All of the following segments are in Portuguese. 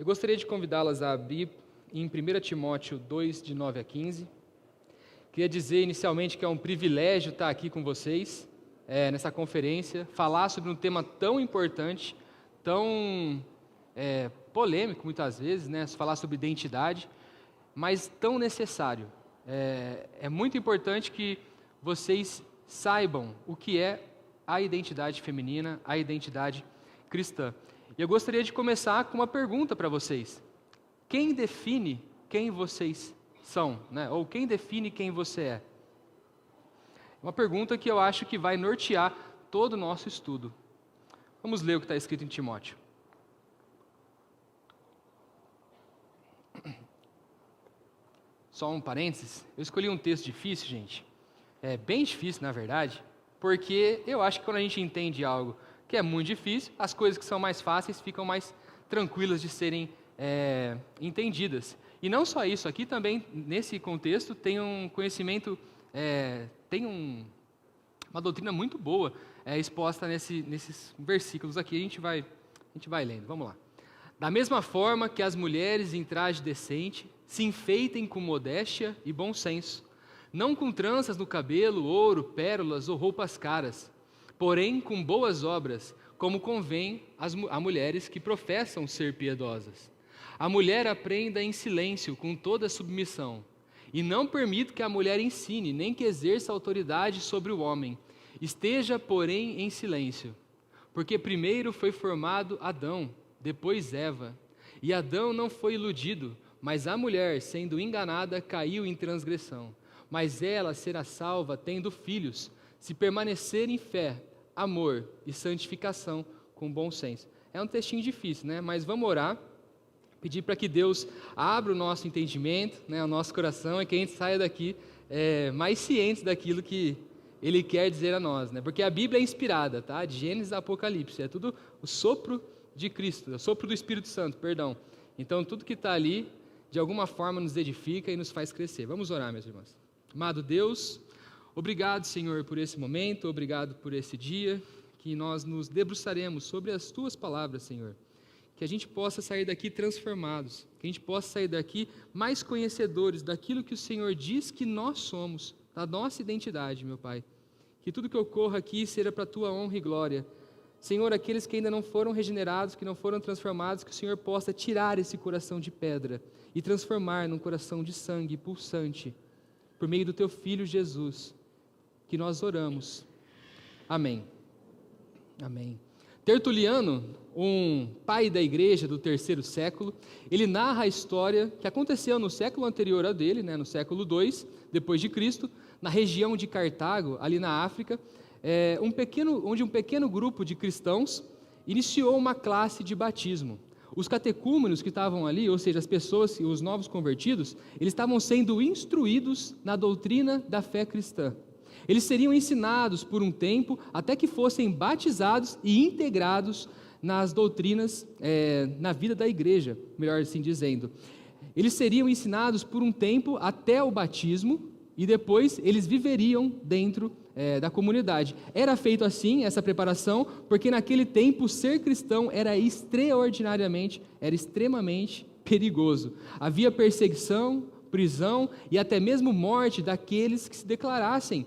Eu gostaria de convidá-las a abrir em 1 Timóteo 2, de 9 a 15. Queria dizer inicialmente que é um privilégio estar aqui com vocês, nessa conferência, falar sobre um tema tão importante, tão polêmico muitas vezes, né? Falar sobre identidade, mas tão necessário. É muito importante que vocês saibam o que é a identidade feminina, a identidade cristã. E eu gostaria de começar com uma pergunta para vocês. Quem define quem vocês são, né? Ou quem define quem você é? Uma pergunta que eu acho que vai nortear todo o nosso estudo. Vamos ler o que está escrito em Timóteo. Só um parênteses, eu escolhi um texto difícil, gente. É bem difícil, na verdade, porque eu acho que quando a gente entende algo que é muito difícil, as coisas que são mais fáceis ficam mais tranquilas de serem entendidas. E não só isso, aqui também, nesse contexto, tem um conhecimento, uma doutrina muito boa exposta nesses versículos aqui. A gente vai lendo, vamos lá. Da mesma forma que as mulheres em traje decente se enfeitem com modéstia e bom senso, não com tranças no cabelo, ouro, pérolas ou roupas caras, porém com boas obras, como convém a mulheres que professam ser piedosas. A mulher aprenda em silêncio, com toda submissão, e não permita que a mulher ensine, nem que exerça autoridade sobre o homem. Esteja, porém, em silêncio, porque primeiro foi formado Adão, depois Eva. E Adão não foi iludido, mas a mulher, sendo enganada, caiu em transgressão. Mas ela será salva, tendo filhos, se permanecer em fé, amor e santificação com bom senso. É um textinho difícil, né? Mas vamos orar, pedir para que Deus abra o nosso entendimento, né, o nosso coração, e que a gente saia daqui mais cientes daquilo que Ele quer dizer a nós, né? Porque a Bíblia é inspirada, tá? De Gênesis a Apocalipse, é tudo o sopro de Cristo, o sopro do Espírito Santo, perdão. Então, tudo que está ali, de alguma forma, nos edifica e nos faz crescer. Vamos orar, meus irmãos. Amado Deus, obrigado, Senhor, por esse momento, obrigado por esse dia, que nós nos debruçaremos sobre as Tuas palavras, Senhor. Que a gente possa sair daqui transformados, que a gente possa sair daqui mais conhecedores daquilo que o Senhor diz que nós somos, da nossa identidade, meu Pai. Que tudo que ocorra aqui seja para a Tua honra e glória. Senhor, aqueles que ainda não foram regenerados, que não foram transformados, que o Senhor possa tirar esse coração de pedra e transformar num coração de sangue pulsante, por meio do Teu Filho Jesus, que nós oramos. Amém. Amém. Tertuliano, um pai da igreja do 3º século, ele narra a história que aconteceu no século anterior a dele, né, no século II, depois de Cristo, na região de Cartago, ali na África, onde um pequeno grupo de cristãos iniciou uma classe de batismo. Os catecúmenos que estavam ali, ou seja, as pessoas, os novos convertidos, eles estavam sendo instruídos na doutrina da fé cristã. Eles seriam ensinados por um tempo até que fossem batizados e integrados nas doutrinas, na vida da igreja, melhor assim dizendo. Eles seriam ensinados por um tempo até o batismo e depois eles viveriam dentro da comunidade. Era feito assim, essa preparação, porque naquele tempo ser cristão era extremamente perigoso. Havia perseguição, prisão e até mesmo morte daqueles que se declarassem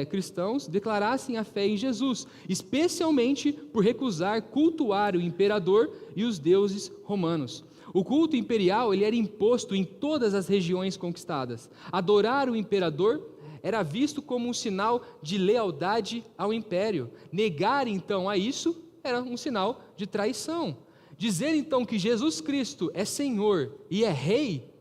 cristãos, declarassem a fé em Jesus, especialmente por recusar cultuar o imperador e os deuses romanos. O culto imperial ele era imposto em todas as regiões conquistadas. Adorar o imperador era visto como um sinal de lealdade ao império. Negar então a isso era um sinal de traição. Dizer então que Jesus Cristo é Senhor e é Rei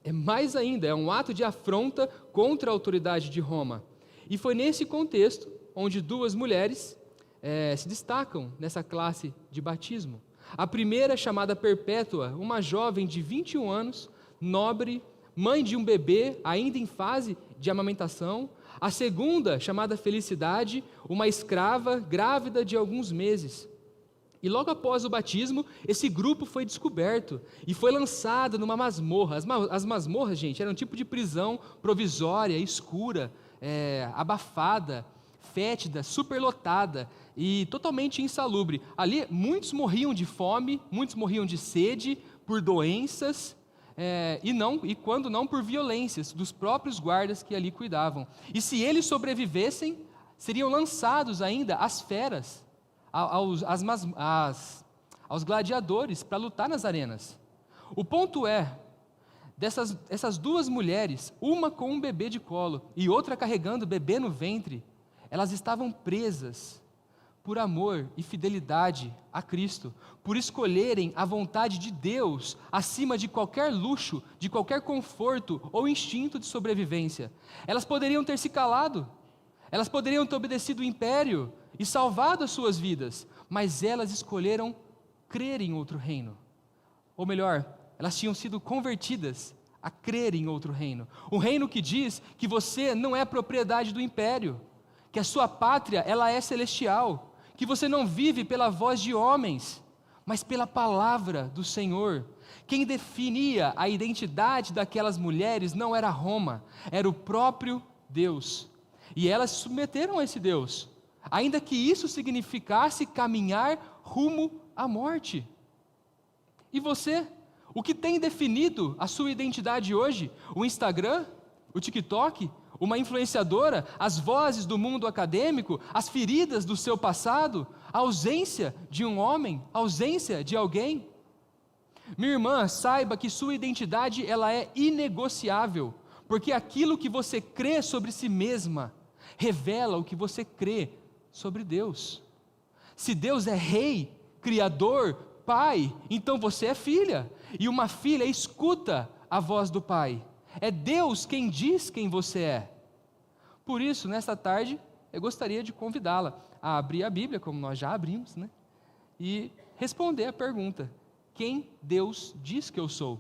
é mais ainda, é um ato de afronta contra a autoridade de Roma. E foi nesse contexto onde duas mulheres se destacam nessa classe de batismo. A primeira, chamada Perpétua, uma jovem de 21 anos, nobre, mãe de um bebê ainda em fase de amamentação. A segunda, chamada Felicidade, uma escrava grávida de alguns meses. E logo após o batismo, esse grupo foi descoberto e foi lançado numa masmorra. As masmorras, gente, eram um tipo de prisão provisória, escura, abafada, fétida, superlotada e totalmente insalubre. Ali, muitos morriam de fome, muitos morriam de sede, por doenças, e quando não por violências dos próprios guardas que ali cuidavam. E se eles sobrevivessem, seriam lançados ainda às feras, aos gladiadores, para lutar nas arenas. O ponto é, essas duas mulheres, uma com um bebê de colo e outra carregando o bebê no ventre, elas estavam presas por amor e fidelidade a Cristo, por escolherem a vontade de Deus acima de qualquer luxo, de qualquer conforto ou instinto de sobrevivência. Elas poderiam ter se calado, elas poderiam ter obedecido o império e salvado as suas vidas, mas elas escolheram crer em outro reino. Ou melhor, elas tinham sido convertidas a crer em outro reino. Um reino que diz que você não é propriedade do império, que a sua pátria ela é celestial, que você não vive pela voz de homens, mas pela palavra do Senhor. Quem definia a identidade daquelas mulheres não era Roma, era o próprio Deus. E elas se submeteram a esse Deus, ainda que isso significasse caminhar rumo à morte. E você? O que tem definido a sua identidade hoje? O Instagram? O TikTok? Uma influenciadora? As vozes do mundo acadêmico? As feridas do seu passado? A ausência de um homem? A ausência de alguém? Minha irmã, saiba que sua identidade ela é inegociável, porque aquilo que você crê sobre si mesma revela o que você crê sobre Deus. Se Deus é rei, criador, pai, então você é filha, e uma filha escuta a voz do pai. É Deus quem diz quem você é. Por isso, nesta tarde, eu gostaria de convidá-la a abrir a Bíblia, como nós já abrimos, né? E responder a pergunta: quem Deus diz que eu sou?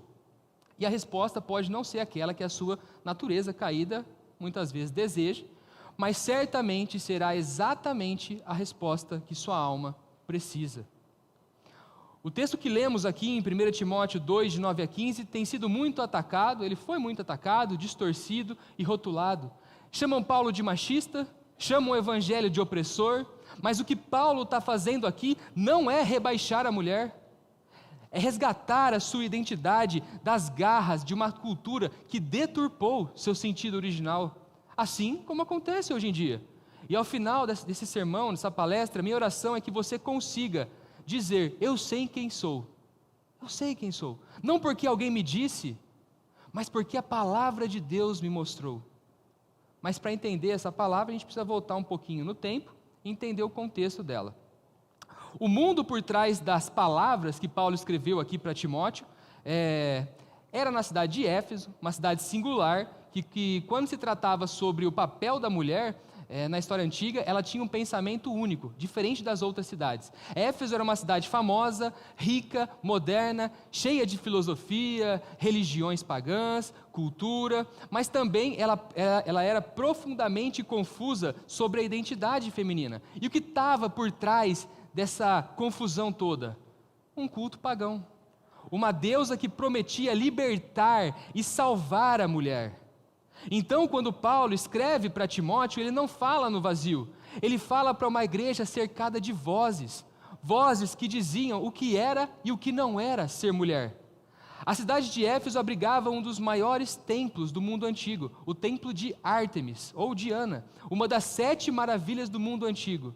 E a resposta pode não ser aquela que a sua natureza caída muitas vezes deseja, mas certamente será exatamente a resposta que sua alma precisa. O texto que lemos aqui em 1 Timóteo 2, de 9 a 15, tem sido muito atacado, ele foi muito atacado, distorcido e rotulado. Chamam Paulo de machista, chamam o evangelho de opressor, mas o que Paulo está fazendo aqui não é rebaixar a mulher, é resgatar a sua identidade das garras de uma cultura que deturpou seu sentido original, assim como acontece hoje em dia. E ao final desse sermão, dessa palestra, minha oração é que você consiga dizer: eu sei quem sou, eu sei quem sou, não porque alguém me disse, mas porque a palavra de Deus me mostrou. Mas para entender essa palavra, a gente precisa voltar um pouquinho no tempo e entender o contexto dela. O mundo por trás das palavras que Paulo escreveu aqui para Timóteo, era na cidade de Éfeso, uma cidade singular, que quando se tratava sobre o papel da mulher, na história antiga, ela tinha um pensamento único, diferente das outras cidades. Éfeso era uma cidade famosa, rica, moderna, cheia de filosofia, religiões pagãs, cultura, mas também ela era profundamente confusa sobre a identidade feminina. E o que estava por trás dessa confusão toda? Um culto pagão. Uma deusa que prometia libertar e salvar a mulher. Então, quando Paulo escreve para Timóteo, ele não fala no vazio, ele fala para uma igreja cercada de vozes que diziam o que era e o que não era ser mulher. A cidade de Éfeso abrigava um dos maiores templos do mundo antigo, o templo de Ártemis, ou Diana, uma das 7 maravilhas do mundo antigo.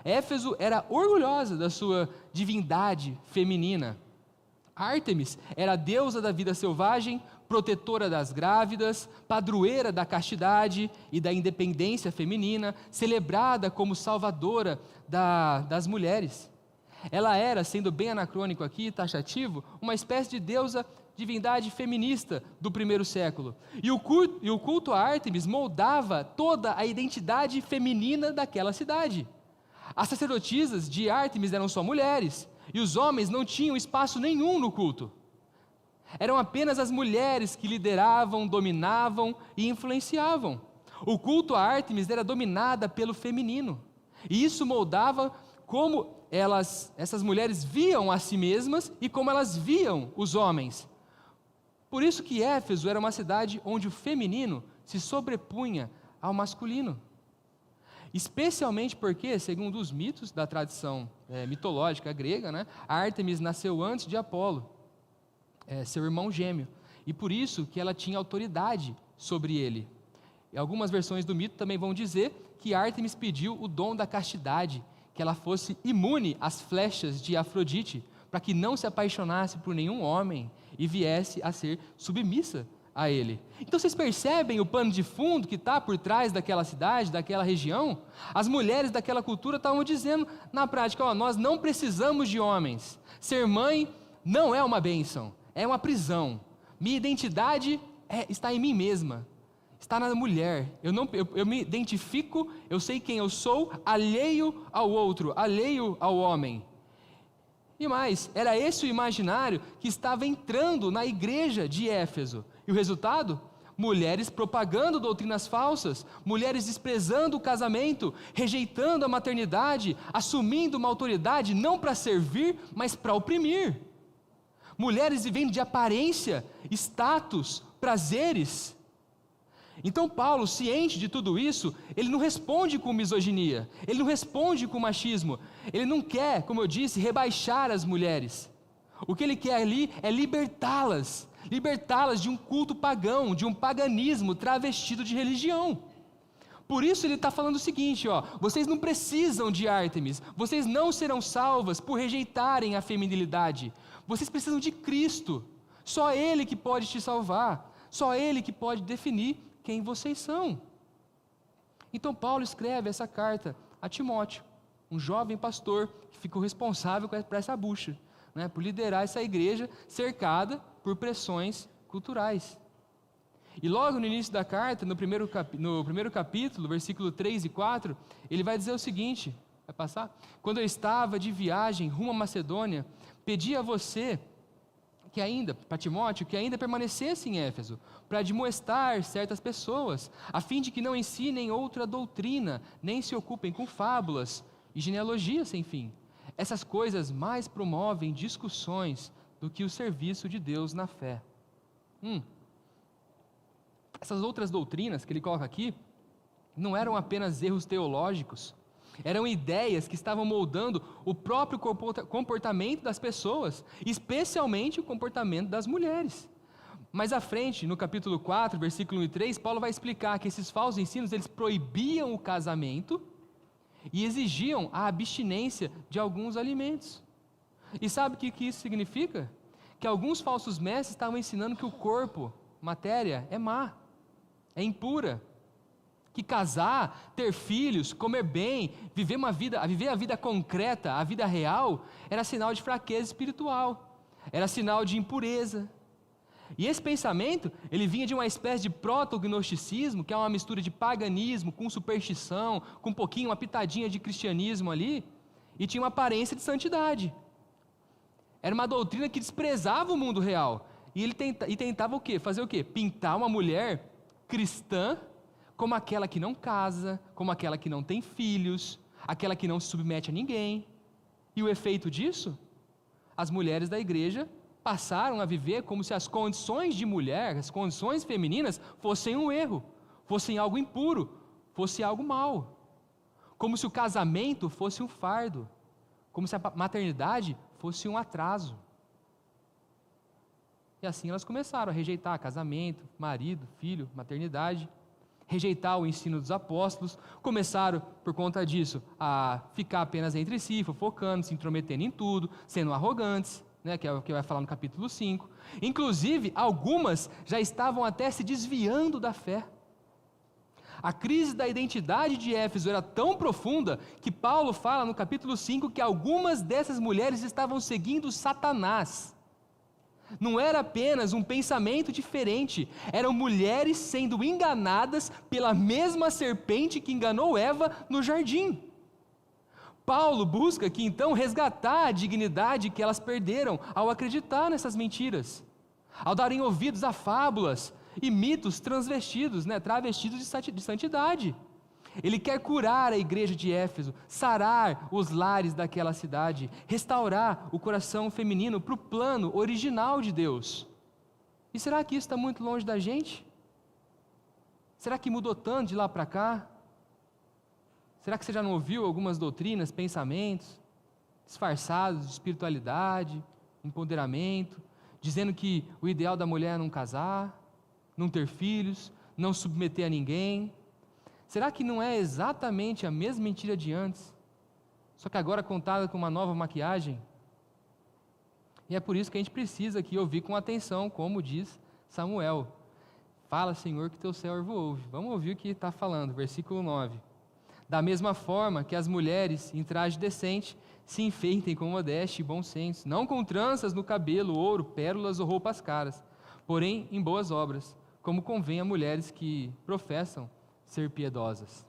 Éfeso era orgulhosa da sua divindade feminina. Ártemis era a deusa da vida selvagem, protetora das grávidas, padroeira da castidade e da independência feminina, celebrada como salvadora das mulheres. Ela era, sendo bem anacrônico aqui, taxativo, uma espécie de deusa divindade feminista do primeiro século. E o culto a Ártemis moldava toda a identidade feminina daquela cidade. As sacerdotisas de Ártemis eram só mulheres, e os homens não tinham espaço nenhum no culto. Eram apenas as mulheres que lideravam, dominavam e influenciavam. O culto a Ártemis era dominada pelo feminino, e isso moldava como essas mulheres viam a si mesmas e como elas viam os homens. Por isso que Éfeso era uma cidade onde o feminino se sobrepunha ao masculino. Especialmente porque, segundo os mitos da tradição mitológica grega, né, Ártemis nasceu antes de Apolo. seu irmão gêmeo, e por isso que ela tinha autoridade sobre ele. E algumas versões do mito também vão dizer que Ártemis pediu o dom da castidade, que ela fosse imune às flechas de Afrodite, para que não se apaixonasse por nenhum homem e viesse a ser submissa a ele. Então vocês percebem o pano de fundo que está por trás daquela cidade, daquela região? As mulheres daquela cultura estavam dizendo na prática, nós não precisamos de homens, ser mãe não é uma bênção, é uma prisão, minha identidade está em mim mesma, está na mulher, eu me identifico, eu sei quem eu sou, alheio ao outro, alheio ao homem. E mais, era esse o imaginário que estava entrando na igreja de Éfeso. E o resultado? Mulheres propagando doutrinas falsas, mulheres desprezando o casamento, rejeitando a maternidade, assumindo uma autoridade não para servir, mas para oprimir. Mulheres vivendo de aparência, status, prazeres. Então Paulo, ciente de tudo isso, ele não responde com misoginia, ele não responde com machismo, ele não quer, como eu disse, rebaixar as mulheres. O que ele quer ali é libertá-las de um culto pagão, de um paganismo travestido de religião. Por isso ele está falando o seguinte, vocês não precisam de Ártemis, vocês não serão salvas por rejeitarem a feminilidade, vocês precisam de Cristo, só Ele que pode te salvar, só Ele que pode definir quem vocês são. Então Paulo escreve essa carta a Timóteo, um jovem pastor que ficou responsável por essa bucha, por liderar essa igreja cercada por pressões culturais. E logo no início da carta, no primeiro capítulo, versículo 3 e 4, ele vai dizer o seguinte, vai passar? Quando eu estava de viagem rumo à Macedônia, pedi a você, para Timóteo, que ainda permanecesse em Éfeso, para admoestar certas pessoas, a fim de que não ensinem outra doutrina, nem se ocupem com fábulas e genealogias sem fim. Essas coisas mais promovem discussões do que o serviço de Deus na fé. Essas outras doutrinas que ele coloca aqui, não eram apenas erros teológicos, eram ideias que estavam moldando o próprio comportamento das pessoas, especialmente o comportamento das mulheres. Mais à frente, no capítulo 4, versículo 1 e 3, Paulo vai explicar que esses falsos ensinos, eles proibiam o casamento e exigiam a abstinência de alguns alimentos. E sabe o que isso significa? Que alguns falsos mestres estavam ensinando que o corpo, matéria, é má, é impura, que casar, ter filhos, comer bem, viver a vida concreta, a vida real, era sinal de fraqueza espiritual, era sinal de impureza. E esse pensamento, ele vinha de uma espécie de proto-gnosticismo, que é uma mistura de paganismo com superstição, com uma pitadinha de cristianismo ali, e tinha uma aparência de santidade. Era uma doutrina que desprezava o mundo real, e tentava o quê? Fazer o quê? Pintar uma mulher cristã como aquela que não casa, como aquela que não tem filhos, aquela que não se submete a ninguém. E o efeito disso? As mulheres da igreja passaram a viver como se as condições de mulher, as condições femininas, fossem um erro, fossem algo impuro, fosse algo mau. Como se o casamento fosse um fardo, como se a maternidade fosse um atraso. E assim elas começaram a rejeitar casamento, marido, filho, maternidade, rejeitar o ensino dos apóstolos, começaram, por conta disso, a ficar apenas entre si, fofocando, se intrometendo em tudo, sendo arrogantes, que é o que vai falar no capítulo 5. Inclusive, algumas já estavam até se desviando da fé. A crise da identidade de Éfeso era tão profunda que Paulo fala no capítulo 5 que algumas dessas mulheres estavam seguindo Satanás. Não era apenas um pensamento diferente, eram mulheres sendo enganadas pela mesma serpente que enganou Eva no jardim. Paulo busca aqui então resgatar a dignidade que elas perderam ao acreditar nessas mentiras, ao darem ouvidos a fábulas e mitos travestidos de santidade. Ele quer curar a igreja de Éfeso, sarar os lares daquela cidade, restaurar o coração feminino para o plano original de Deus. E será que isso está muito longe da gente? Será que mudou tanto de lá para cá? Será que você já não ouviu algumas doutrinas, pensamentos disfarçados de espiritualidade, empoderamento, dizendo que o ideal da mulher é não casar, não ter filhos, não submeter a ninguém. Será que não é exatamente a mesma mentira de antes, só que agora contada com uma nova maquiagem? E é por isso que a gente precisa aqui ouvir com atenção, como diz Samuel. Fala, Senhor, que teu servo ouve. Vamos ouvir o que está falando, versículo 9. Da mesma forma que as mulheres em traje decente se enfeitem com modéstia e bom senso, não com tranças no cabelo, ouro, pérolas ou roupas caras, porém em boas obras, como convém a mulheres que professam ser piedosas.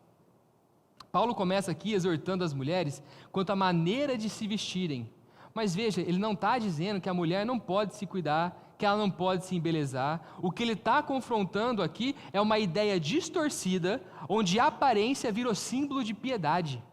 Paulo começa aqui exortando as mulheres quanto à maneira de se vestirem. Mas veja, ele não está dizendo que a mulher não pode se cuidar, que ela não pode se embelezar. O que ele está confrontando aqui é uma ideia distorcida, onde a aparência vira o símbolo de piedade.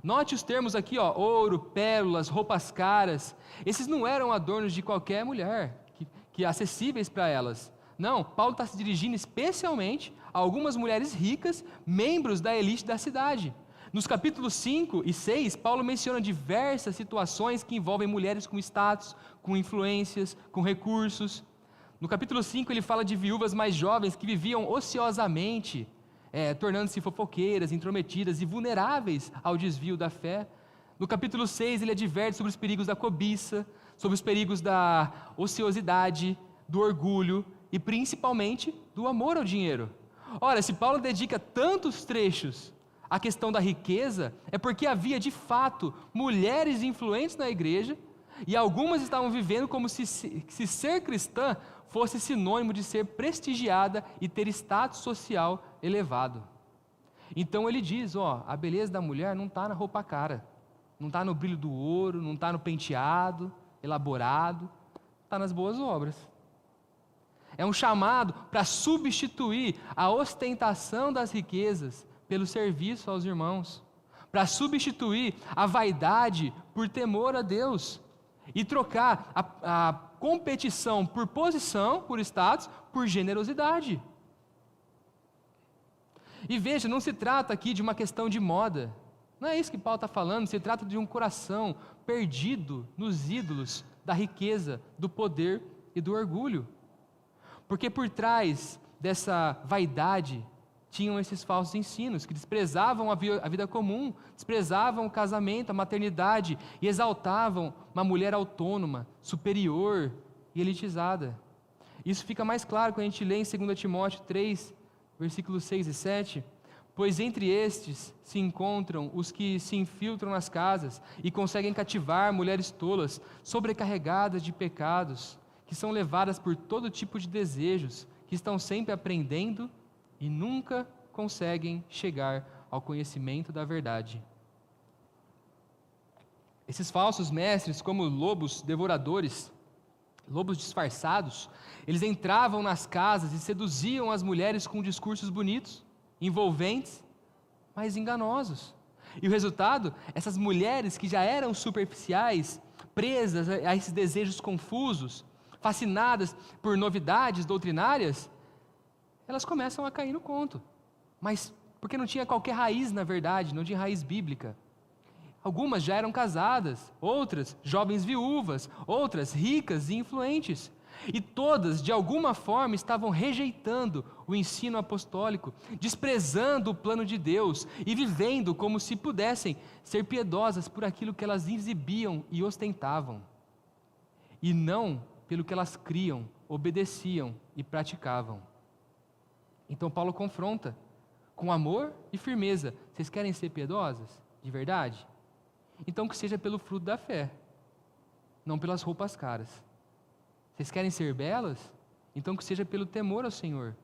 Note os termos aqui, ouro, pérolas, roupas caras. Esses não eram adornos de qualquer mulher, que acessíveis para elas. Não, Paulo está se dirigindo especialmente a algumas mulheres ricas, membros da elite da cidade. Nos capítulos 5 e 6, Paulo menciona diversas situações que envolvem mulheres com status, com influências, com recursos. No capítulo 5 ele fala de viúvas mais jovens que viviam ociosamente, tornando-se fofoqueiras, intrometidas e vulneráveis ao desvio da fé. No capítulo 6 ele adverte sobre os perigos da cobiça, sobre os perigos da ociosidade, do orgulho e principalmente do amor ao dinheiro. Ora, se Paulo dedica tantos trechos à questão da riqueza, é porque havia de fato mulheres influentes na igreja e algumas estavam vivendo como se ser cristã fosse sinônimo de ser prestigiada e ter status social elevado. Então ele diz, a beleza da mulher não está na roupa cara, não está no brilho do ouro, não está no penteado elaborado, está nas boas obras. É um chamado para substituir a ostentação das riquezas pelo serviço aos irmãos, para substituir a vaidade por temor a Deus e trocar a competição por posição, por status, por generosidade. E veja, não se trata aqui de uma questão de moda, não é isso que Paulo está falando, se trata de um coração perdido nos ídolos da riqueza, do poder e do orgulho. Porque por trás dessa vaidade tinham esses falsos ensinos, que desprezavam a vida comum, desprezavam o casamento, a maternidade, e exaltavam uma mulher autônoma, superior e elitizada. Isso fica mais claro quando a gente lê em 2 Timóteo 3, versículos 6 e 7, pois entre estes se encontram os que se infiltram nas casas e conseguem cativar mulheres tolas, sobrecarregadas de pecados, que são levadas por todo tipo de desejos, que estão sempre aprendendo e nunca conseguem chegar ao conhecimento da verdade. Esses falsos mestres, como lobos devoradores, lobos disfarçados, eles entravam nas casas e seduziam as mulheres com discursos bonitos, envolventes, mas enganosos. E o resultado, essas mulheres que já eram superficiais, presas a esses desejos confusos, fascinadas por novidades doutrinárias, elas começam a cair no conto. Mas porque não tinha qualquer raiz, na verdade, não tinha raiz bíblica. Algumas já eram casadas, outras jovens viúvas, outras ricas e influentes. E todas, de alguma forma, estavam rejeitando o ensino apostólico, desprezando o plano de Deus e vivendo como se pudessem ser piedosas por aquilo que elas exibiam e ostentavam. E não pelo que elas criam, obedeciam e praticavam. Então Paulo confronta com amor e firmeza. Vocês querem ser piedosas? De verdade? Então que seja pelo fruto da fé, não pelas roupas caras. Vocês querem ser belas? Então que seja pelo temor ao Senhor.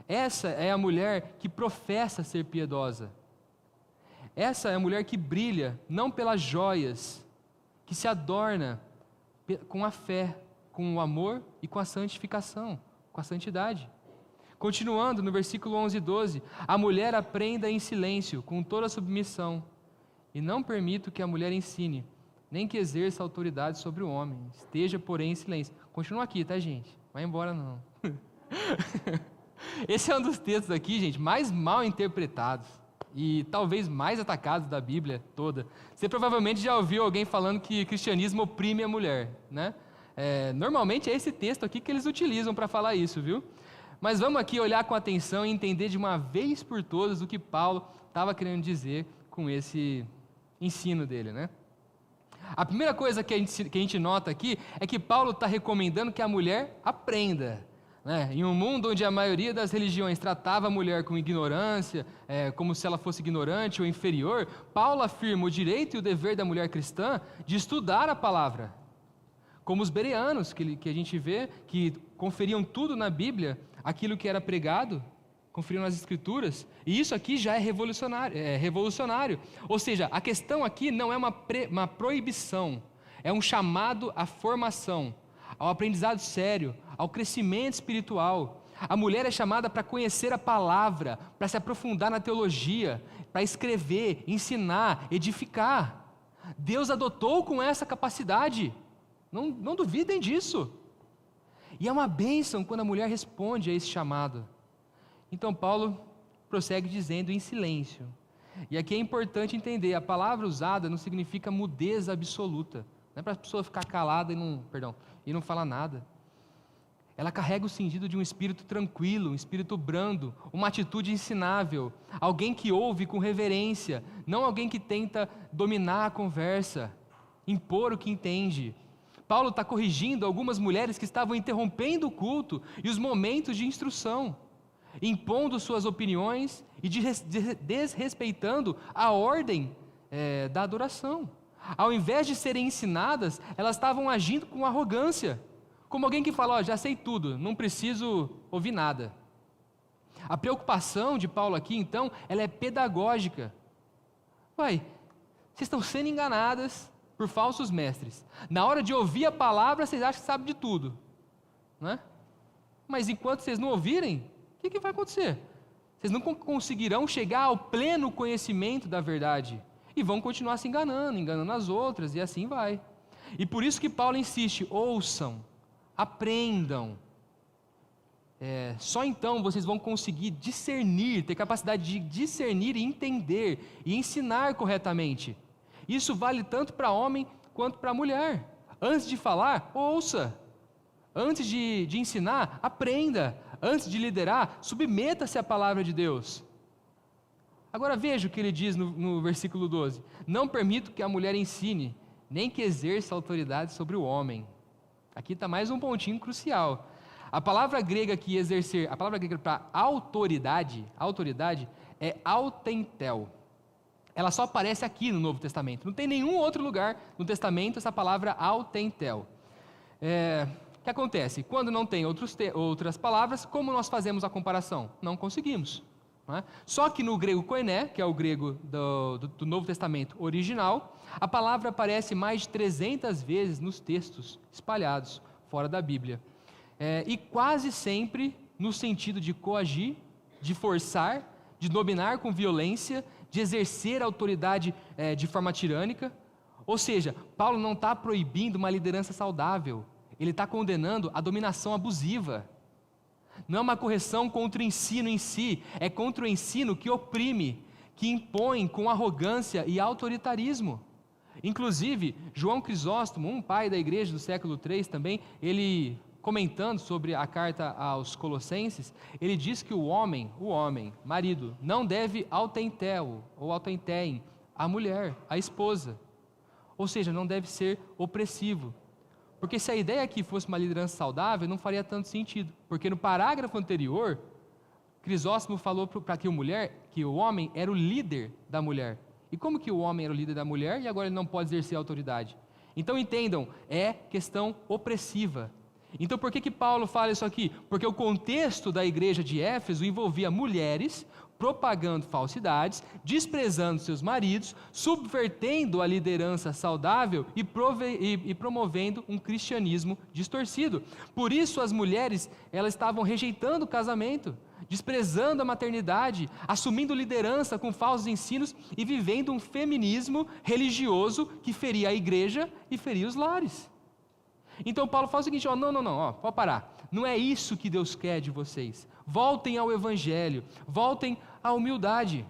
Essa é a mulher que professa ser piedosa. Essa é a mulher que brilha, não pelas joias, que se adorna com a fé, com o amor e com a santificação, com a santidade. Continuando no versículo 11 e 12, a mulher aprenda em silêncio, com toda a submissão, e não permito que a mulher ensine, nem que exerça autoridade sobre o homem, esteja, porém, em silêncio. Continua aqui, tá, gente? Vai embora, não. Esse é um dos textos aqui, gente, mais mal interpretados e talvez mais atacados da Bíblia toda. Você provavelmente já ouviu alguém falando que o cristianismo oprime a mulher, né? Normalmente é esse texto aqui que eles utilizam para falar isso, viu? Mas vamos aqui olhar com atenção e entender de uma vez por todas o que Paulo estava querendo dizer com esse ensino dele, né? A primeira coisa que a gente nota aqui é que Paulo está recomendando que a mulher aprenda. Né? Em um mundo onde a maioria das religiões tratava a mulher com ignorância, como se ela fosse ignorante ou inferior, Paulo afirma o direito e o dever da mulher cristã de estudar a palavra. Como os bereanos, que a gente vê, que conferiam tudo na Bíblia, aquilo que era pregado, conferiam nas Escrituras, e isso aqui já é revolucionário. Ou seja, a questão aqui não é uma proibição, é um chamado à formação, ao aprendizado sério, ao crescimento espiritual. A mulher é chamada para conhecer a palavra, para se aprofundar na teologia, para escrever, ensinar, edificar. Deus adotou com essa capacidade, não duvidem disso. E é uma bênção quando a mulher responde a esse chamado. Então Paulo prossegue dizendo em silêncio. E aqui é importante entender, a palavra usada não significa mudez absoluta. Não é para a pessoa ficar calada e não falar nada. Ela carrega o sentido de um espírito tranquilo, um espírito brando, uma atitude ensinável, alguém que ouve com reverência, não alguém que tenta dominar a conversa, impor o que entende. Paulo está corrigindo algumas mulheres que estavam interrompendo o culto e os momentos de instrução, impondo suas opiniões e desrespeitando a ordem da adoração. Ao invés de serem ensinadas, elas estavam agindo com arrogância, como alguém que fala, já sei tudo, não preciso ouvir nada. A preocupação de Paulo aqui, então, ela é pedagógica. Vocês estão sendo enganadas por falsos mestres. Na hora de ouvir a palavra, vocês acham que sabem de tudo, não é? Mas enquanto vocês não ouvirem, o que vai acontecer? Vocês não conseguirão chegar ao pleno conhecimento da verdade e vão continuar se enganando as outras, e assim vai. E por isso que Paulo insiste, ouçam, aprendam. Só então vocês vão conseguir discernir, ter capacidade de discernir e entender e ensinar corretamente. Isso vale tanto para homem quanto para mulher. Antes de falar, ouça. Antes de ensinar, aprenda. Antes de liderar, submeta-se à palavra de Deus. Agora veja o que ele diz no versículo 12. Não permito que a mulher ensine, nem que exerça autoridade sobre o homem. Aqui está mais um pontinho crucial. A palavra grega que exercer, a palavra grega para autoridade é autentel. Ela só aparece aqui no Novo Testamento. Não tem nenhum outro lugar no Testamento essa palavra autentel. O que acontece? Quando não tem outras palavras, como nós fazemos a comparação? Não conseguimos. Não é? Só que no grego koiné, que é o grego do Novo Testamento original, a palavra aparece mais de 300 vezes nos textos espalhados fora da Bíblia. E quase sempre no sentido de coagir, de forçar, de dominar com violência, de exercer autoridade de forma tirânica. Ou seja, Paulo não está proibindo uma liderança saudável, ele está condenando a dominação abusiva. Não é uma correção contra o ensino em si, é contra o ensino que oprime, que impõe com arrogância e autoritarismo. Inclusive, João Crisóstomo, um pai da igreja do século III também, ele comentando sobre a carta aos Colossenses, ele diz que o homem, marido, não deve autentel ou autentein a mulher, a esposa. Ou seja, não deve ser opressivo. Porque se a ideia aqui fosse uma liderança saudável, não faria tanto sentido. Porque no parágrafo anterior, Crisóstomo falou para que o homem era o líder da mulher. E como que o homem era o líder da mulher e agora ele não pode exercer autoridade? Então entendam, é questão opressiva. Então por que Paulo fala isso aqui? Porque o contexto da igreja de Éfeso envolvia mulheres propagando falsidades, desprezando seus maridos, subvertendo a liderança saudável e promovendo um cristianismo distorcido. Por isso as mulheres, elas estavam rejeitando o casamento, desprezando a maternidade, assumindo liderança com falsos ensinos e vivendo um feminismo religioso que feria a igreja e feria os lares. Então Paulo fala o seguinte, pode parar. Não é isso que Deus quer de vocês. Voltem ao Evangelho, voltem à humildade.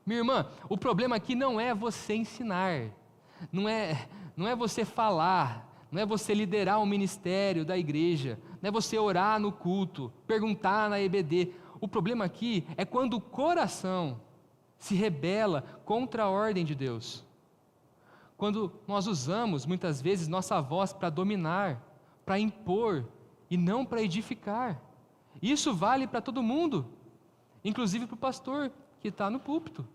Minha irmã, o problema aqui não é você ensinar, não é você falar, não é você liderar o ministério da igreja, não é você orar no culto, perguntar na EBD. O problema aqui é quando o coração se rebela contra a ordem de Deus. Quando nós usamos, muitas vezes, nossa voz para dominar, para impor, e não para edificar. Isso vale para todo mundo, inclusive para o pastor que está no púlpito.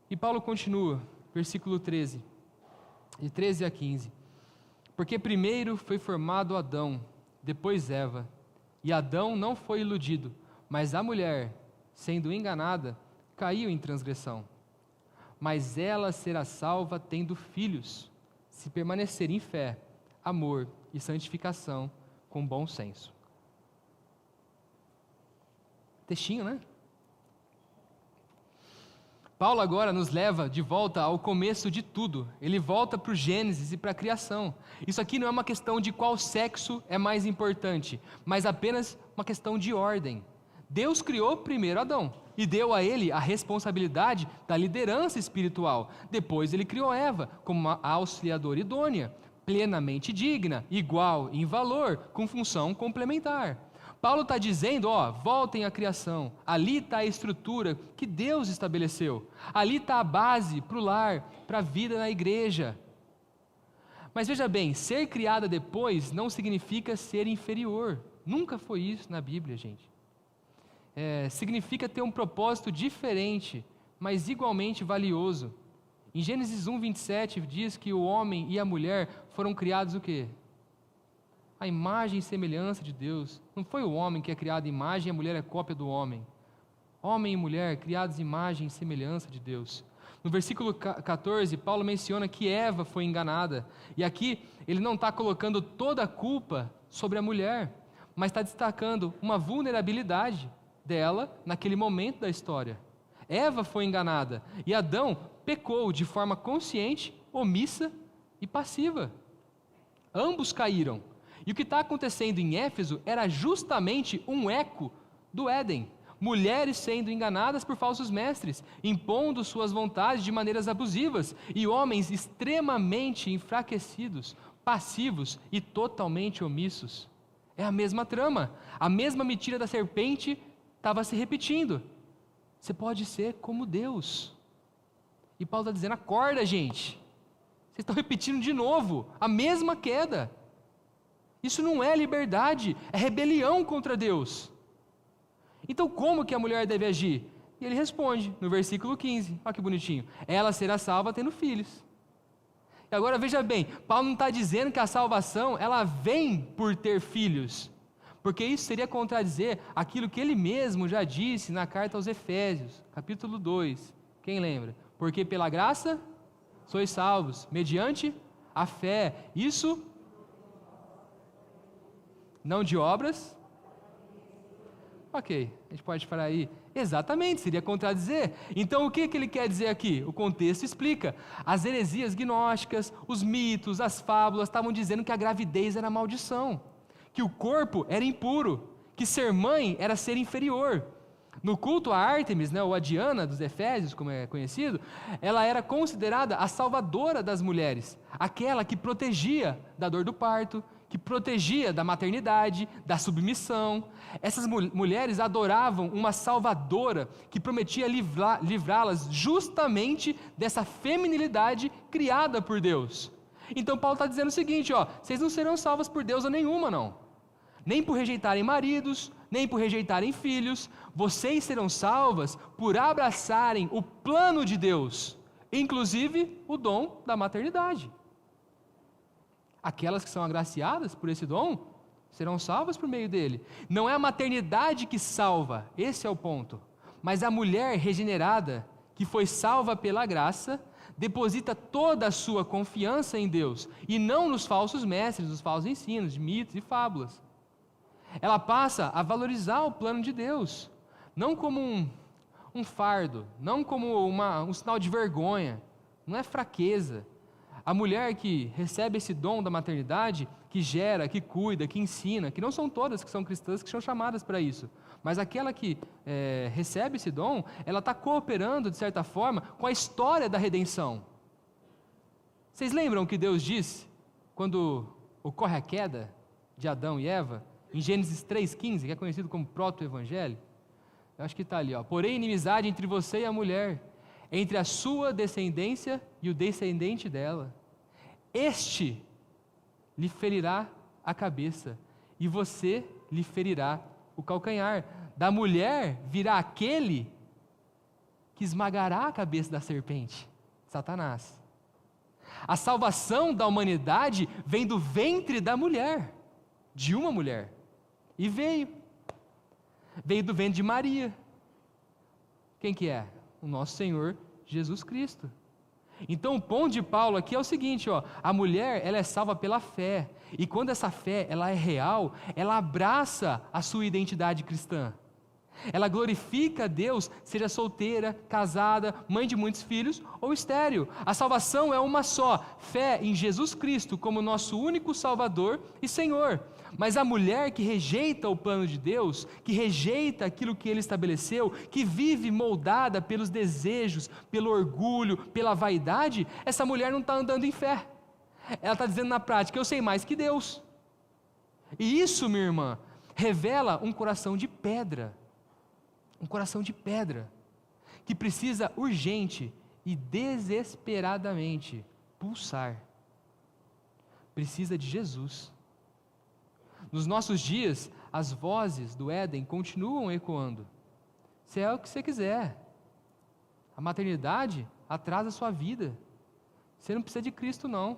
E Paulo continua, versículo 13, de 13 a 15. Porque primeiro foi formado Adão, depois Eva, e Adão não foi iludido, mas a mulher, sendo enganada, caiu em transgressão. Mas ela será salva tendo filhos, se permanecer em fé, amor e santificação com bom senso. Textinho, né? Paulo agora nos leva de volta ao começo de tudo. Ele volta para o Gênesis e para a criação. Isso aqui não é uma questão de qual sexo é mais importante, mas apenas uma questão de ordem. Deus criou primeiro Adão e deu a ele a responsabilidade da liderança espiritual. Depois ele criou Eva como uma auxiliadora idônea, plenamente digna, igual em valor, com função complementar. Paulo está dizendo, voltem à criação, ali está a estrutura que Deus estabeleceu, ali está a base para o lar, para a vida na igreja. Mas veja bem, ser criada depois não significa ser inferior, nunca foi isso na Bíblia, gente. Significa ter um propósito diferente, mas igualmente valioso. Em Gênesis 1:27 diz que o homem e a mulher foram criados o quê? A imagem e semelhança de Deus. Não foi o homem que é criado em imagem e a mulher é cópia do homem. Homem e mulher criados em imagem e semelhança de Deus. No versículo 14, Paulo menciona que Eva foi enganada. E aqui ele não está colocando toda a culpa sobre a mulher, mas está destacando uma vulnerabilidade dela naquele momento da história. Eva foi enganada e Adão pecou de forma consciente, omissa e passiva. Ambos caíram. E o que está acontecendo em Éfeso era justamente um eco do Éden. Mulheres sendo enganadas por falsos mestres, impondo suas vontades de maneiras abusivas, e homens extremamente enfraquecidos, passivos e totalmente omissos. É a mesma trama, a mesma mentira da serpente estava se repetindo. Você pode ser como Deus. E Paulo está dizendo, acorda, gente. Vocês estão repetindo de novo a mesma queda. Isso não é liberdade, é rebelião contra Deus. Então como que a mulher deve agir? E ele responde no versículo 15, olha que bonitinho. Ela será salva tendo filhos. E agora veja bem, Paulo não está dizendo que a salvação, ela vem por ter filhos. Porque isso seria contradizer aquilo que ele mesmo já disse na carta aos Efésios, capítulo 2. Quem lembra? Porque pela graça sois salvos, mediante a fé. Isso não de obras. Ok, a gente pode parar aí. Exatamente, seria contradizer. Então o que ele quer dizer aqui? O contexto explica. As heresias gnósticas, os mitos, as fábulas estavam dizendo que a gravidez era maldição, que o corpo era impuro, que ser mãe era ser inferior. No culto a Ártemis, ou a Diana dos Efésios, como é conhecido, ela era considerada a salvadora das mulheres, aquela que protegia da dor do parto, que protegia da maternidade, da submissão. Essas mulheres adoravam uma salvadora que prometia livrá-las justamente dessa feminilidade criada por Deus. Então Paulo está dizendo o seguinte, vocês não serão salvas por deusa nenhuma, não. Nem por rejeitarem maridos, nem por rejeitarem filhos. Vocês serão salvas por abraçarem o plano de Deus, inclusive o dom da maternidade. Aquelas que são agraciadas por esse dom serão salvas por meio dele. Não é a maternidade que salva, esse é o ponto. Mas a mulher regenerada, que foi salva pela graça, deposita toda a sua confiança em Deus, e não nos falsos mestres, nos falsos ensinos, de mitos e fábulas. Ela passa a valorizar o plano de Deus, não como um fardo, não como um sinal de vergonha, não é fraqueza. A mulher que recebe esse dom da maternidade, que gera, que cuida, que ensina, que não são todas que são cristãs que são chamadas para isso, mas aquela que recebe esse dom, ela está cooperando, de certa forma, com a história da redenção. Vocês lembram o que Deus disse quando ocorre a queda de Adão e Eva, em Gênesis 3,15, que é conhecido como proto-evangelho, eu acho que está ali, ó. Porém, inimizade entre você e a mulher, entre a sua descendência e o descendente dela. Este lhe ferirá a cabeça, e você lhe ferirá o calcanhar. Da mulher virá aquele que esmagará a cabeça da serpente, Satanás. A salvação da humanidade vem do ventre da mulher, de uma mulher. E veio do ventre de Maria. Quem que é? O nosso Senhor Jesus Cristo. Então o ponto de Paulo aqui é o seguinte, ó, a mulher ela é salva pela fé, e quando essa fé ela é real, ela abraça a sua identidade cristã. Ela glorifica a Deus, seja solteira, casada, mãe de muitos filhos ou estéril. A salvação é uma só, fé em Jesus Cristo como nosso único Salvador e Senhor. Mas a mulher que rejeita o plano de Deus, que rejeita aquilo que Ele estabeleceu, que vive moldada pelos desejos, pelo orgulho, pela vaidade, essa mulher não está andando em fé. Ela está dizendo na prática, eu sei mais que Deus. E isso, minha irmã, revela um coração de pedra. Um coração de pedra, que precisa urgente e desesperadamente pulsar. Precisa de Jesus. Nos nossos dias, as vozes do Éden continuam ecoando. Se é o que você quiser. A maternidade atrasa a sua vida. Você não precisa de Cristo, não.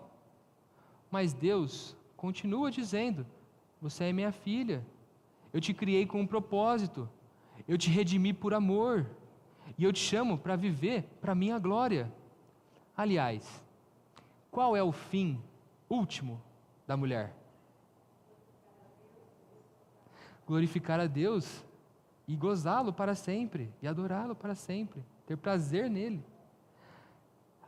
Mas Deus continua dizendo, você é minha filha. Eu te criei com um propósito. Eu te redimi por amor, e eu te chamo para viver para a minha glória. Aliás, qual é o fim último da mulher? Glorificar a Deus e gozá-lo para sempre, e adorá-lo para sempre, ter prazer nele.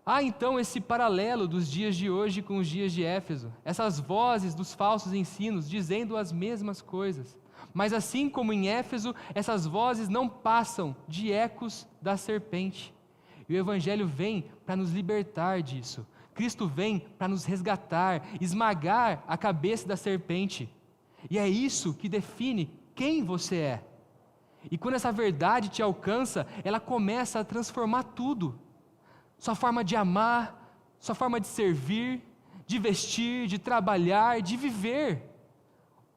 Há então esse paralelo dos dias de hoje com os dias de Éfeso, essas vozes dos falsos ensinos dizendo as mesmas coisas. Mas assim como em Éfeso, essas vozes não passam de ecos da serpente. E o Evangelho vem para nos libertar disso. Cristo vem para nos resgatar, esmagar a cabeça da serpente. E é isso que define quem você é. E quando essa verdade te alcança, ela começa a transformar tudo. Sua forma de amar, sua forma de servir, de vestir, de trabalhar, de viver.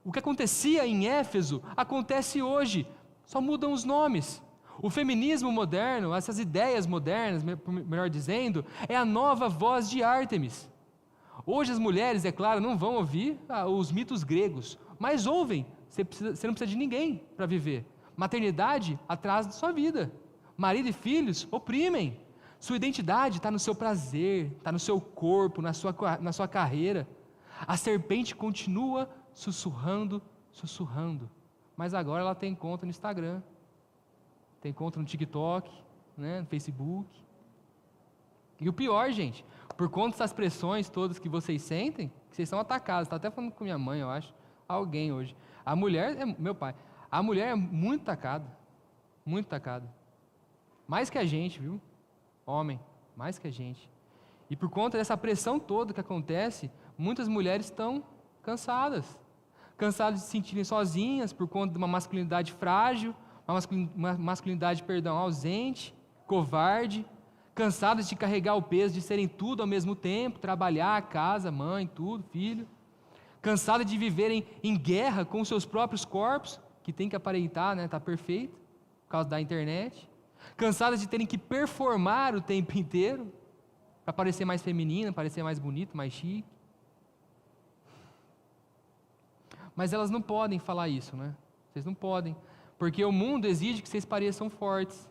O que acontecia em Éfeso, acontece hoje, só mudam os nomes. O feminismo moderno, essas ideias modernas, melhor dizendo, é a nova voz de Ártemis. Hoje as mulheres, é claro, não vão ouvir os mitos gregos, mas ouvem, você não precisa de ninguém para viver. Maternidade atrasa sua vida. Marido e filhos oprimem. Sua identidade está no seu prazer, está no seu corpo, na sua carreira. A serpente continua sussurrando, mas agora ela tem conta no Instagram, tem conta no TikTok, né, no Facebook. E o pior, gente, por conta dessas pressões todas que vocês sentem, que vocês são atacados, está até falando com minha mãe, eu acho, alguém hoje. A mulher, meu pai, a mulher é muito atacada, mais que a gente, viu? Homem, mais que a gente. E por conta dessa pressão toda que acontece, muitas mulheres estão cansadas de se sentirem sozinhas por conta de uma masculinidade frágil, uma masculinidade, ausente, covarde, cansadas de carregar o peso de serem tudo ao mesmo tempo, trabalhar, casa, mãe, tudo, filho, cansadas de viverem em guerra com os seus próprios corpos, que tem que aparentar, né, tá perfeito, por causa da internet, cansadas de terem que performar o tempo inteiro, para parecer mais feminina, parecer mais bonito, mais chique. Mas elas não podem falar isso, né? Vocês não podem, porque o mundo exige que vocês pareçam fortes,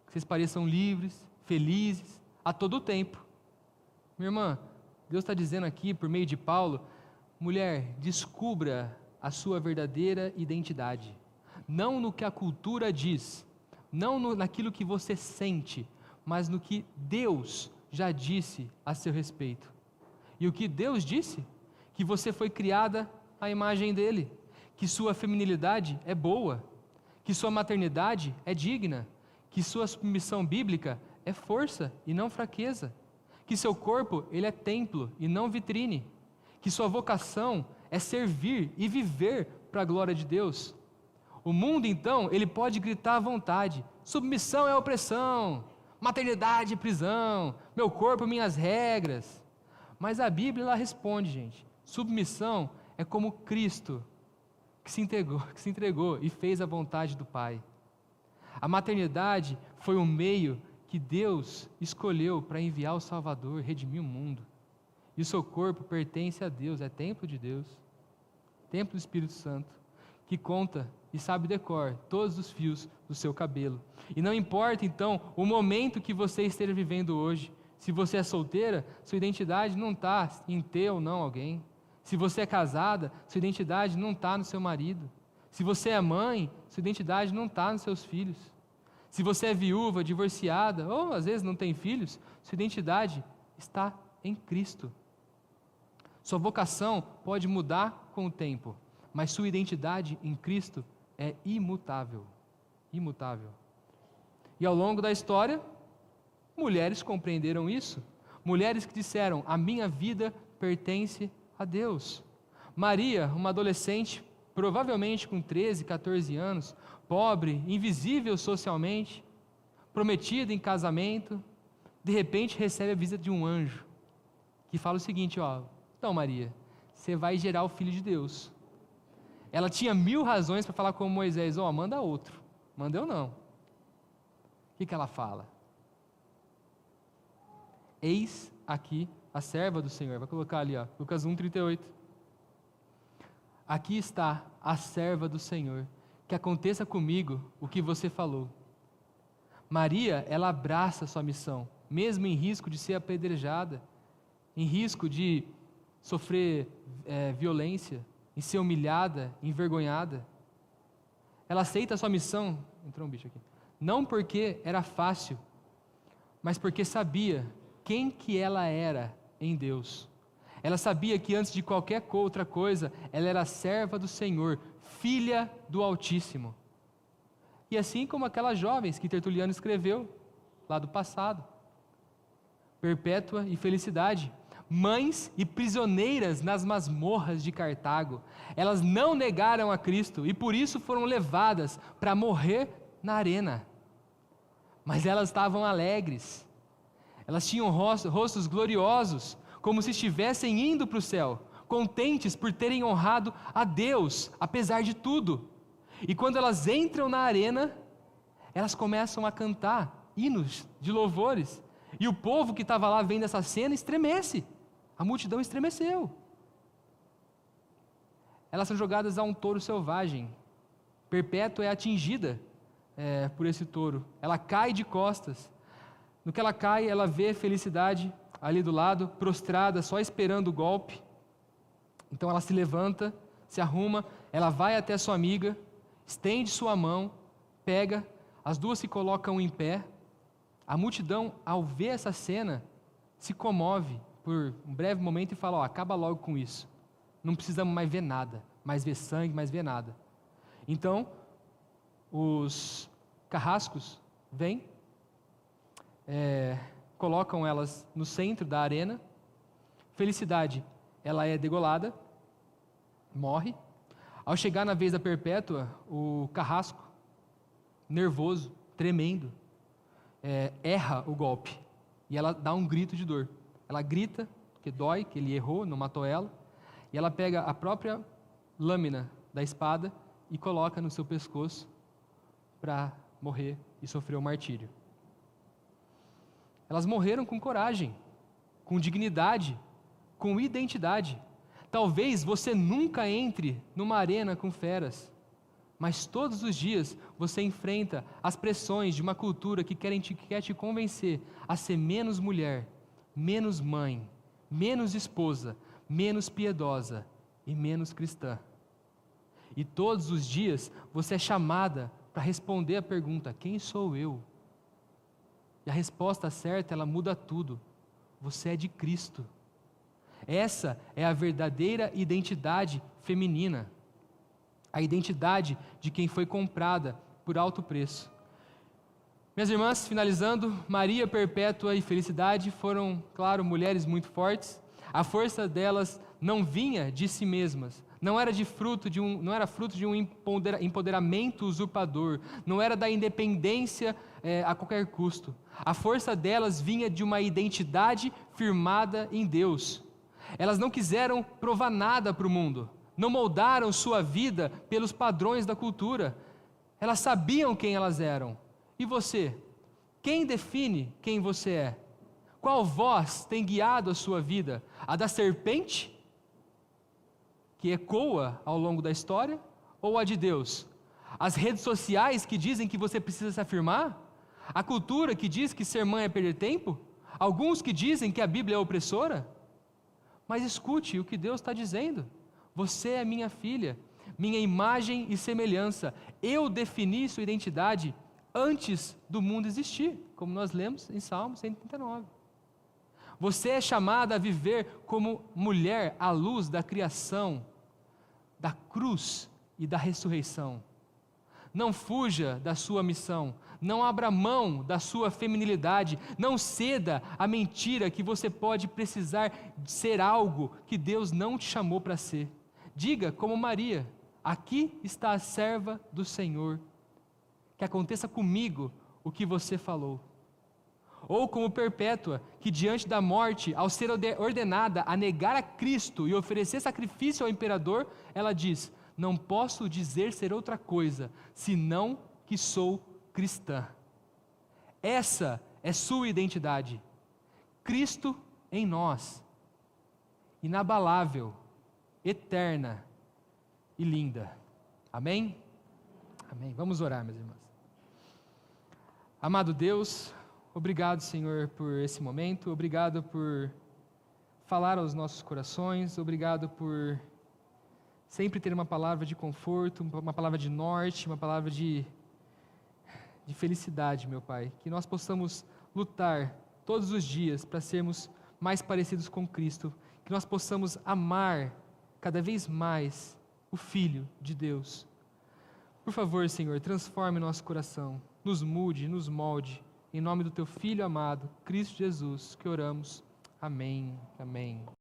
que vocês pareçam livres, felizes, a todo o tempo. Minha irmã, Deus está dizendo aqui, por meio de Paulo, mulher, descubra a sua verdadeira identidade, não no que a cultura diz, não naquilo que você sente, mas no que Deus já disse a seu respeito. E o que Deus disse? Que você foi criada à imagem dele, que sua feminilidade é boa, que sua maternidade é digna, que sua submissão bíblica é força e não fraqueza, que seu corpo ele é templo e não vitrine, que sua vocação é servir e viver para a glória de Deus. O mundo, então, ele pode gritar à vontade: submissão é opressão, maternidade é prisão, meu corpo, minhas regras. Mas a Bíblia, ela responde, gente, submissão é como Cristo que se entregou e fez a vontade do Pai. A maternidade foi o meio que Deus escolheu para enviar o Salvador, redimir o mundo. E o seu corpo pertence a Deus, é templo de Deus, templo do Espírito Santo, que conta e sabe decor todos os fios do seu cabelo. E não importa, então, o momento que você esteja vivendo hoje. Se você é solteira, sua identidade não está em ter ou não alguém. Se você é casada, sua identidade não está no seu marido. Se você é mãe, sua identidade não está nos seus filhos. Se você é viúva, divorciada, ou às vezes não tem filhos, sua identidade está em Cristo. Sua vocação pode mudar com o tempo, mas sua identidade em Cristo é imutável. Imutável. E ao longo da história, mulheres compreenderam isso. Mulheres que disseram: a minha vida pertence a Deus. Maria, uma adolescente, provavelmente com 13, 14 anos, pobre, invisível socialmente, prometida em casamento, de repente recebe a visita de um anjo, que fala o seguinte: então Maria, você vai gerar o Filho de Deus. Ela tinha 1000 razões para falar com Moisés: manda outro, manda eu não. O que ela fala? Eis aqui a serva do Senhor. Vai colocar ali, Lucas 1:38. Aqui está a serva do Senhor, que aconteça comigo o que você falou. Maria, ela abraça a sua missão, mesmo em risco de ser apedrejada, em risco de sofrer violência, em ser humilhada, envergonhada. Ela aceita a sua missão, entrou um bicho aqui, não porque era fácil, mas porque sabia quem que ela era em Deus. Ela sabia que antes de qualquer outra coisa, ela era serva do Senhor, filha do Altíssimo. E assim como aquelas jovens que Tertuliano escreveu, lá do passado, Perpétua e Felicidade, mães e prisioneiras nas masmorras de Cartago, elas não negaram a Cristo e por isso foram levadas para morrer na arena. Mas elas estavam alegres, elas tinham rostos gloriosos, como se estivessem indo para o céu, contentes por terem honrado a Deus, apesar de tudo. E quando elas entram na arena, elas começam a cantar hinos de louvores, e o povo que estava lá vendo essa cena estremece, a multidão estremeceu. Elas são jogadas a um touro selvagem. Perpétua é atingida por esse touro, ela cai de costas. No que ela cai, ela vê Felicidade ali do lado, prostrada, só esperando o golpe. Então ela se levanta, se arruma, ela vai até sua amiga, estende sua mão, pega, as duas se colocam em pé. A multidão, ao ver essa cena, se comove por um breve momento e fala: acaba logo com isso, não precisamos mais ver nada, mais ver sangue, mais ver nada. Então, os carrascos vêm, colocam elas no centro da arena. Felicidade, ela é degolada, morre. Ao chegar na vez da Perpétua, o carrasco, nervoso, tremendo, erra o golpe, e ela dá um grito de dor. Ela grita, que dói, que ele errou, não matou ela, e ela pega a própria lâmina da espada e coloca no seu pescoço para morrer e sofrer o martírio. Elas morreram com coragem, com dignidade, com identidade. Talvez você nunca entre numa arena com feras, mas todos os dias você enfrenta as pressões de uma cultura que quer te convencer a ser menos mulher, menos mãe, menos esposa, menos piedosa e menos cristã. E todos os dias você é chamada para responder a pergunta: quem sou eu? E a resposta certa, ela muda tudo. Você é de Cristo. Essa é a verdadeira identidade feminina. A identidade de quem foi comprada por alto preço. Minhas irmãs, finalizando, Maria, Perpétua e Felicidade foram, claro, mulheres muito fortes. A força delas não vinha de si mesmas, não era fruto de um empoderamento usurpador, não era da independência a qualquer custo. A força delas vinha de uma identidade firmada em Deus. Elas não quiseram provar nada para o mundo, não moldaram sua vida pelos padrões da cultura. Elas sabiam quem elas eram. E você? Quem define quem você é? Qual voz tem guiado a sua vida? A da serpente, que ecoa ao longo da história, ou a de Deus? As redes sociais que dizem que você precisa se afirmar? A cultura que diz que ser mãe é perder tempo? Alguns que dizem que a Bíblia é opressora? Mas escute o que Deus está dizendo. Você é minha filha, minha imagem e semelhança. Eu defini sua identidade antes do mundo existir, como nós lemos em Salmo 139. Você é chamada a viver como mulher à luz da criação, da cruz e da ressurreição. Não fuja da sua missão, não abra mão da sua feminilidade, não ceda à mentira que você pode precisar ser algo que Deus não te chamou para ser. Diga como Maria: aqui está a serva do Senhor, que aconteça comigo o que você falou. Ou como Perpétua, que diante da morte, ao ser ordenada a negar a Cristo e oferecer sacrifício ao imperador, ela diz: não posso dizer ser outra coisa, senão que sou cristã. Essa é sua identidade. Cristo em nós, inabalável, eterna e linda. Amém? Amém. Vamos orar, meus irmãos. Amado Deus, obrigado, Senhor, por esse momento, obrigado por falar aos nossos corações, obrigado por sempre ter uma palavra de conforto, uma palavra de norte, uma palavra de felicidade, meu Pai. Que nós possamos lutar todos os dias para sermos mais parecidos com Cristo, que nós possamos amar cada vez mais o Filho de Deus. Por favor, Senhor, transforme nosso coração, nos mude, nos molde. Em nome do Teu Filho amado, Cristo Jesus, que oramos. Amém. Amém.